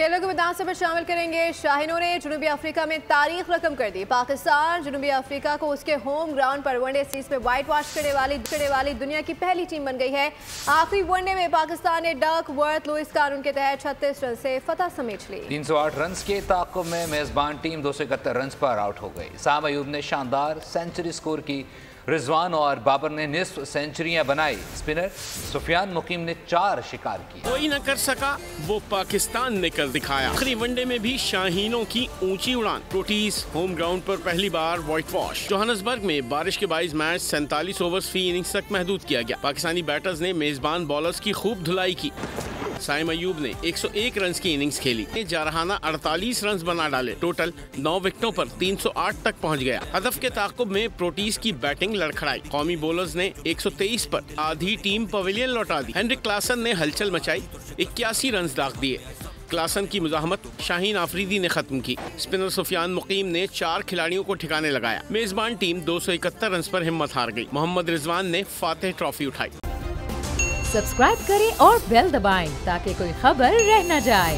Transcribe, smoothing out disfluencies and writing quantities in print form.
खेलों के मैदान से शामिल करेंगे। शाहीनों ने जनूबी अफ्रीका में तारीख रकम कर दी। पाकिस्तान जनूबी अफ्रीका को उसके होम ग्राउंड पर वनडे सीरीज में व्हाइट वॉश करने वाली दुनिया की पहली टीम बन गई है। आखिरी वनडे में पाकिस्तान ने डक वर्थ लुइस कानून के तहत 36 रन से फतह समेट ली। 308 रन के ताक़ुब में मेजबान टीम 271 रन पर आउट हो गई। साम अयूब ने शानदार सेंचुरी स्कोर की। रिजवान और बाबर ने निस्फ सेंचुरियां बनाई। स्पिनर सुफियान मुकीम ने 4 शिकार किए। कोई न कर सका वो पाकिस्तान ने कर दिखाया। आखिरी वनडे में भी शाहीनों की ऊंची उड़ान। प्रोटीज होम ग्राउंड पर पहली बार व्हाइट वॉश। जोहान्सबर्ग में बारिश के बाइस मैच 47 ओवर्स फी इनिंग्स तक महदूद किया गया। पाकिस्तानी बैटर्स ने मेजबान बॉलर्स की खूब धुलाई की। साइम अयूब ने 101 रन की इनिंग्स खेली। जारहाना 48 रन बना डाले। टोटल 9 विकेटों पर 308 तक पहुंच गया। हदफ के ताक़ुब में प्रोटीज की बैटिंग लड़खड़ाई। कौमी बॉलर्स ने 123 पर आधी टीम पवेलियन लौटा दी। हेनरिक क्लासन ने हलचल मचाई। 81 रन दाग दिए। क्लासन की मुजाहमत शाहीन आफरीदी ने खत्म की। स्पिनर सुफियान मुकीम ने 4 खिलाड़ियों को ठिकाने लगाया। मेजबान टीम 271 रन पर हिम्मत हार गई। मोहम्मद रिजवान ने फातेह ट्रॉफी उठाई। सब्सक्राइब करें और बेल दबाएं ताकि कोई खबर रह न जाए।